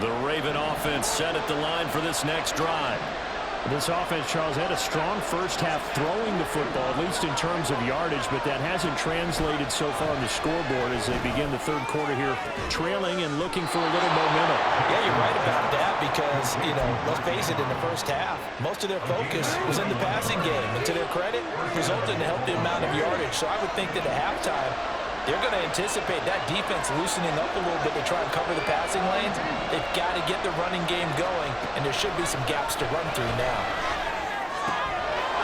The Raven offense set at the line for this next drive. This offense, Charles, had a strong first half throwing the football, at least in terms of yardage, but that hasn't translated so far on the scoreboard as they begin the third quarter here, trailing and looking for a little momentum. Yeah, you're right about that because, let's face it, in the first half, most of their focus was in the passing game. And to their credit, resulted in a healthy amount of yardage. So I would think that at halftime, they're going to anticipate that defense loosening up a little bit to try and cover the passing lanes. They've got to get the running game going, and there should be some gaps to run through now.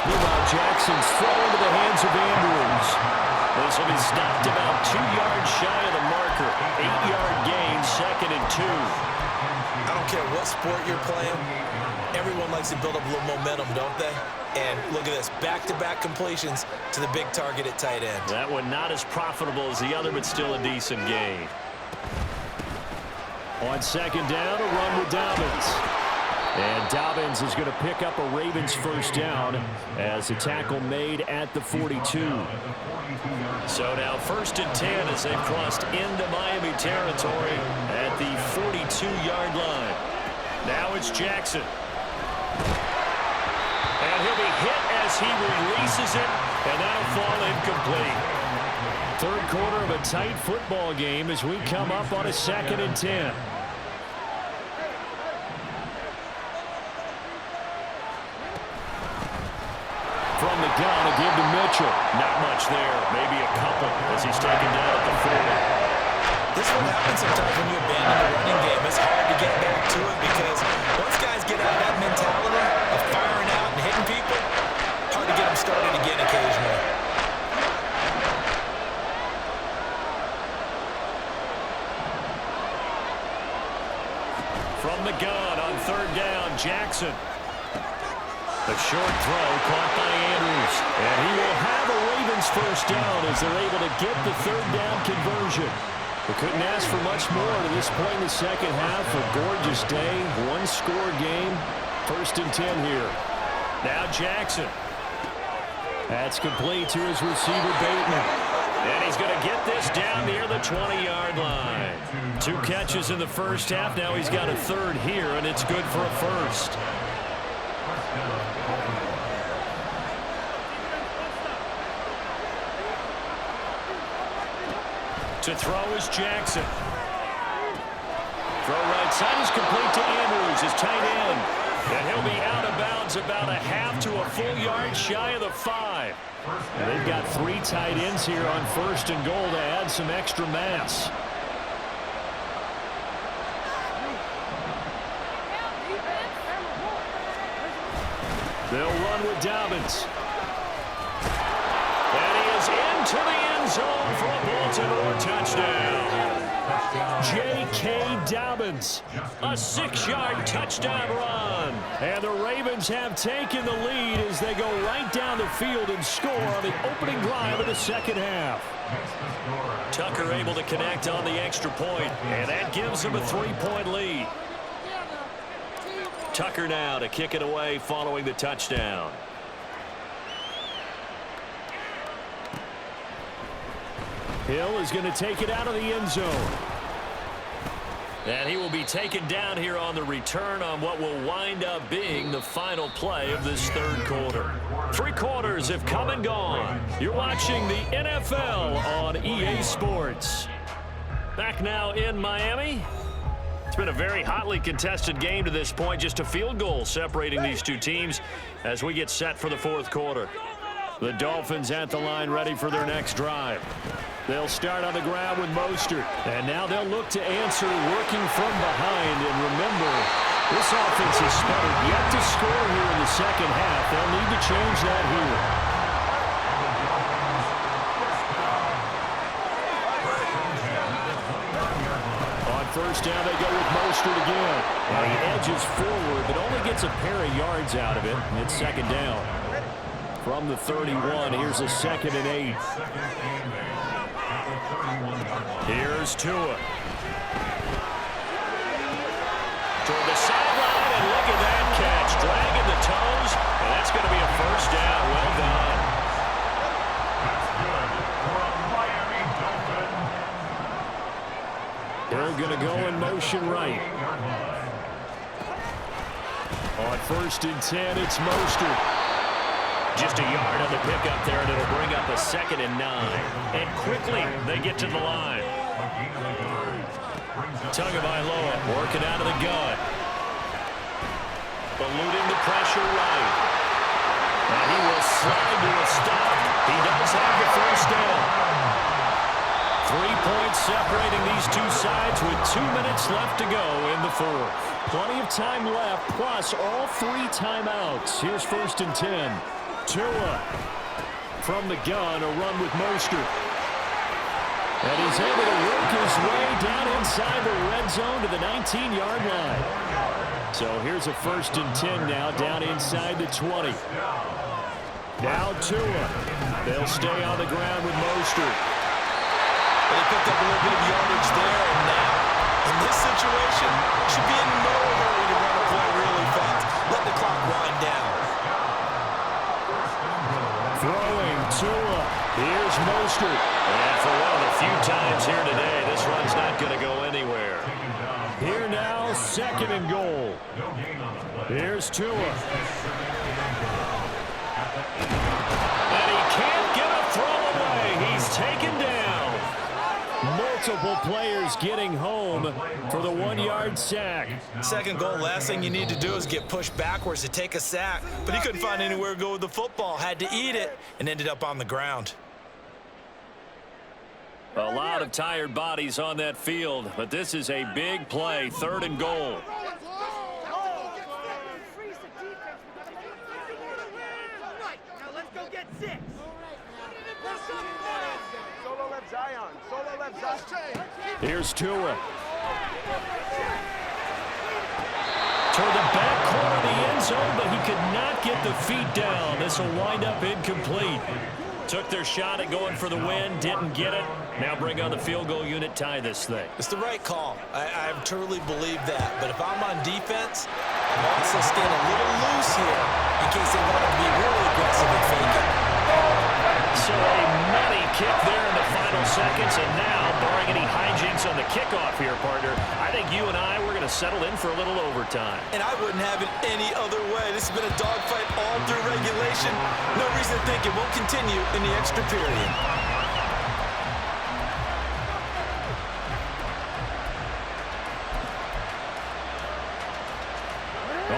Meanwhile, Jackson's throw into the hands of Andrews. This will be stopped about 2 yards shy of the marker. 8-yard gain, 2nd and 2. I don't care what sport you're playing. Everyone likes to build up a little momentum, don't they? And look at this, back-to-back completions to the big target at tight end. That one not as profitable as the other, but still a decent gain. On 2nd down, a run with Dobbins. And Dobbins is going to pick up a Ravens first down as the tackle made at the 42. So now 1st and 10 as they've crossed into Miami territory at the 42-yard line. Now it's Jackson. And he'll be hit as he releases it, and that'll fall incomplete. Third quarter of a tight football game as we come up on a 2nd and 10. From the gun, a give to Mitchell. Not much there, maybe a couple as he's taken down at the 40. This will happen sometimes when you abandon the running game. It's hard to get back to it because once guys get out of that mentality of firing out and hitting people, hard to get them started again occasionally. From the gun on 3rd down, Jackson. A short throw caught by Andrews. And he will have a Ravens first down as they're able to get the 3rd down conversion. We couldn't ask for much more to this point in the second half. A gorgeous day, one-score game. 1st and 10 here. Now Jackson. That's complete to his receiver, Bateman. And he's going to get this down near the 20-yard line. 2 catches in the first half. Now he's got a 3rd here, and it's good for a 1st. To throw is Jackson. Throw right side is complete to Andrews, his tight end. And he'll be out of bounds about a half to a full yard shy of the 5. And they've got 3 tight ends here on 1st and goal to add some extra mass. They'll run with Dobbins. And he is into the end zone for a Baltimore touchdown. J.K. Dobbins, a 6-yard touchdown run. And the Ravens have taken the lead as they go right down the field and score on the opening drive of the second half. Tucker able to connect on the extra point, and that gives them a 3-point lead. Tucker now to kick it away following the touchdown. Hill is going to take it out of the end zone. And he will be taken down here on the return on what will wind up being the final play of this third quarter. 3 quarters have come and gone. You're watching the NFL on EA Sports. Back now in Miami. It's been a very hotly contested game to this point. Just a field goal separating these 2 teams as we get set for the 4th quarter. The Dolphins at the line ready for their next drive. They'll start on the ground with Mostert. And now they'll look to answer working from behind. And remember, this offense has sputtered yet to score here in the second half. They'll need to change that here. On 1st down, they go with Mostert again. And he edges forward, but only gets a pair of yards out of it. And it's 2nd down. From the 31, here's a 2nd and 8. Here's Tua. Toward the sideline, and look at that catch. Dragging the toes, and that's going to be a first down. Well done. They're going to go in motion right. On 1st and 10, it's Mostert. Just a yard on the pickup there, and it'll bring up a 2nd and 9. And quickly, they get to the line. Tagovailoa working out of the gun. Eluding the pressure right. And he will slide to a stop. He does have the first down. 3 points separating these two sides with 2 minutes left to go in the 4th. Plenty of time left, plus all 3 timeouts. Here's 1st and 10. Tua from the gun, a run with Mostert. And he's able to work his way down inside the red zone to the 19-yard line. So here's a 1st and 10 now, down inside the 20. Now Tua. They'll stay on the ground with Mostert. They picked up a little bit of yardage there, and now, in this situation, should be in no hurry to run a play really fast. Let the clock wind down. Throwing Tua. Here's Mostert. And for one of the few times here today, this run's not going to go anywhere. Here now, 2nd and goal. Here's Tua. And he can't get a throw away. He's taken down. Multiple players getting home for the 1-yard sack. 2nd goal, last thing you need to do is get pushed backwards to take a sack. But he couldn't find anywhere to go with the football, had to eat it, and ended up on the ground. A lot of tired bodies on that field, but this is a big play, 3rd and goal. Here's Tua. Toward the back corner of the end zone, but he could not get the feet down. This will wind up incomplete. Took their shot at going for the win, didn't get it. Now bring on the field goal unit, tie this thing. It's the right call. I truly believe that. But if I'm on defense, I'm also staying a little loose here in case they want to be really aggressive and fake it. So a money kick there in the final seconds, and now, barring any hijinks on the kickoff here, partner, I think you and I, we're going to settle in for a little overtime. And I wouldn't have it any other way. This has been a dogfight all through regulation. No reason to think it won't continue in the extra period.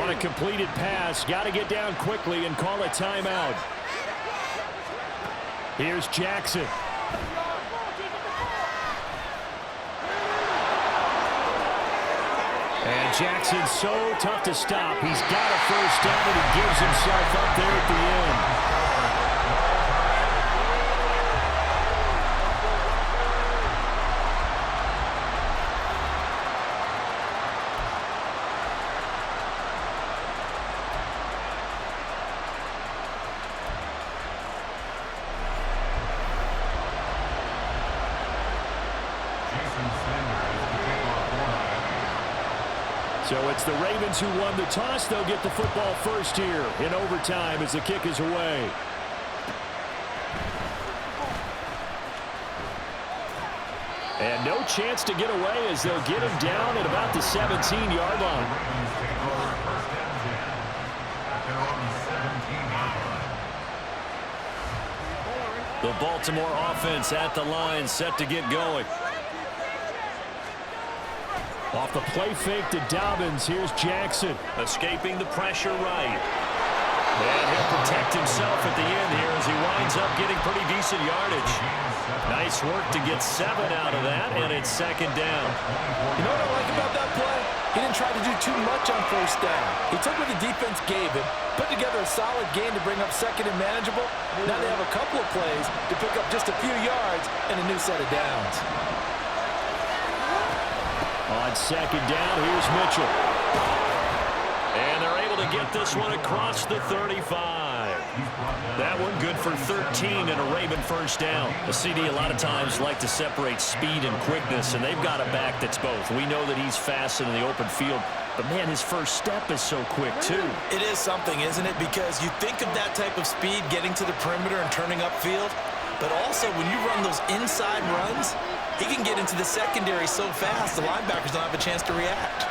On a completed pass, got to get down quickly and call a timeout. Here's Jackson. And Jackson's so tough to stop. He's got a first down, and he gives himself up there at the end. So it's the Ravens who won the toss. They'll get the football first here in overtime as the kick is away. And no chance to get away as they'll get him down at about the 17-yard line. The Baltimore offense at the line, set to get going. Off the play fake to Dobbins, here's Jackson. Escaping the pressure right. And he'll protect himself at the end here as he winds up getting pretty decent yardage. Nice work to get 7 out of that, and it's 2nd down. You know what I like about that play? He didn't try to do too much on first down. He took what the defense gave him, put together a solid game to bring up 2nd and manageable. Now they have a couple of plays to pick up just a few yards and a new set of downs. On 2nd down, here's Mitchell. And they're able to get this one across the 35. That one good for 13 and a Raven first down. The CD a lot of times like to separate speed and quickness, and they've got a back that's both. We know that he's fast in the open field, but man, his first step is so quick too. It is something, isn't it? Because you think of that type of speed getting to the perimeter and turning upfield, but also when you run those inside runs, he can get into the secondary so fast the linebackers don't have a chance to react.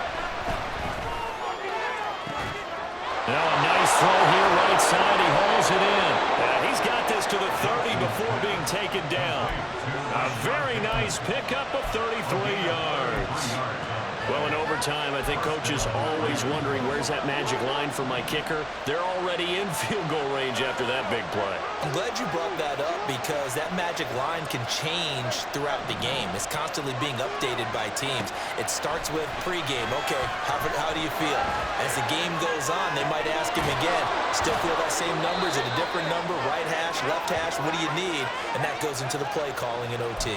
side. He hauls it in. And he's got this to the 30 before being taken down. A very nice pickup of 33 yards. Well, in overtime, I think Coach is always wondering, where's that magic line for my kicker? They're already in field goal range after that big play. I'm glad you brought that up because that magic line can change throughout the game. It's constantly being updated by teams. It starts with pregame. Okay, how do you feel? As the game goes on, they might ask him again, still feel that same number? Is it a different number? Right hash, left hash, what do you need? And that goes into the play calling in OT.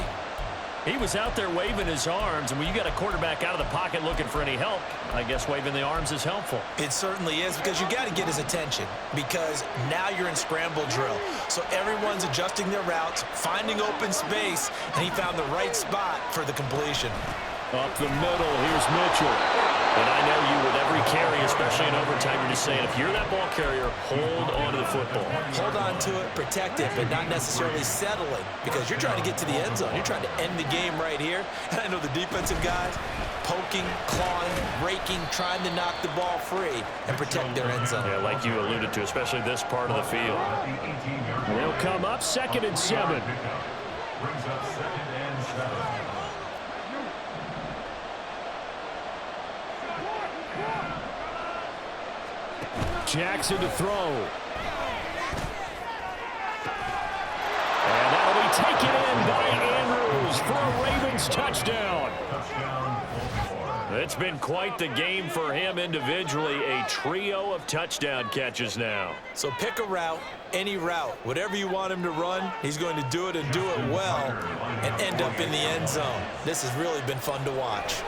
He was out there waving his arms, and when you got a quarterback out of the pocket looking for any help, I guess waving the arms is helpful. It certainly is because you got to get his attention because now you're in scramble drill. So everyone's adjusting their routes, finding open space, and he found the right spot for the completion. Up the middle, here's Mitchell. And I know you with every carry, especially in overtime, you're just saying, if you're that ball carrier, hold on to the football. Hold on to it, protect it, but not necessarily settling because you're trying to get to the end zone. You're trying to end the game right here. And I know the defensive guys poking, clawing, raking, trying to knock the ball free and protect their end zone. Yeah, like you alluded to, especially this part of the field. They'll come up 2nd and 7. Brings up 2nd and 7. Jackson to throw. And that'll be taken in by Andrews for a Ravens touchdown. It's been quite the game for him individually. A trio of touchdown catches now. So pick a route, any route. Whatever you want him to run, he's going to do it and do it well and end up in the end zone. This has really been fun to watch.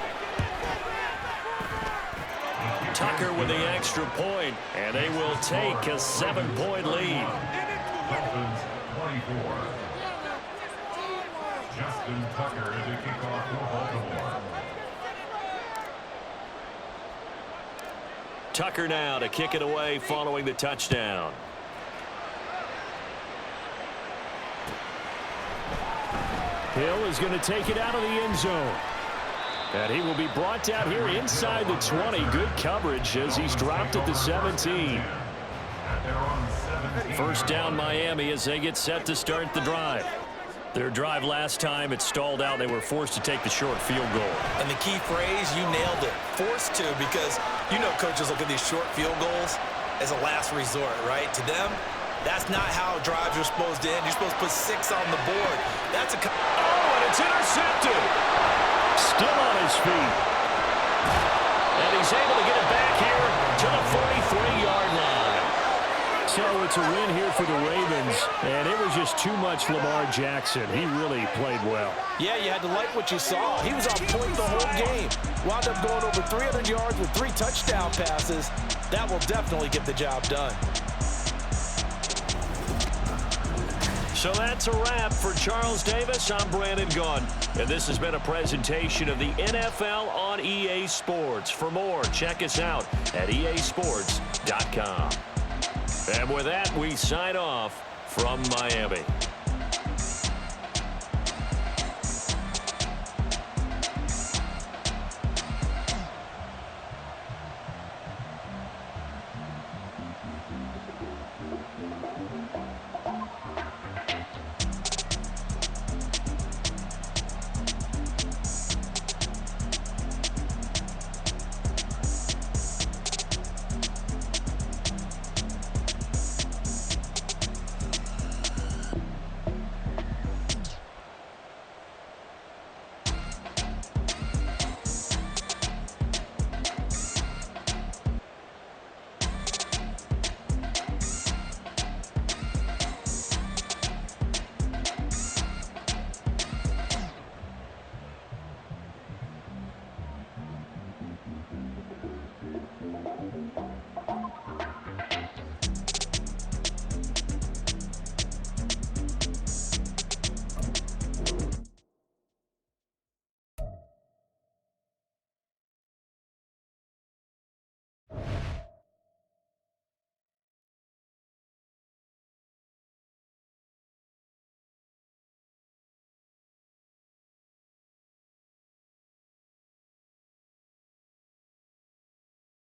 Tucker with the extra point, and they will take a 7-point lead. Dolphins 24. Justin Tucker to kick off for Baltimore. Tucker now to kick it away following the touchdown. Hill is going to take it out of the end zone. And he will be brought down here inside the 20. Good coverage as he's dropped at the 17. First down Miami as they get set to start the drive. Their drive last time, it stalled out. They were forced to take the short field goal. And the key phrase, you nailed it. Forced to, because you know coaches look at these short field goals as a last resort, right? To them, that's not how drives are supposed to end. You're supposed to put 6 on the board. That's a... Oh, and it's intercepted. Still on his feet. And he's able to get it back here to the 43-yard line. So it's a win here for the Ravens, and it was just too much Lamar Jackson. He really played well. Yeah, you had to like what you saw. He was on point the whole game. Wound up going over 300 yards with 3 touchdown passes. That will definitely get the job done. So that's a wrap for Charles Davis. I'm Brandon Gaudin, and this has been a presentation of the NFL on EA Sports. For more, check us out at easports.com. And with that, we sign off from Miami.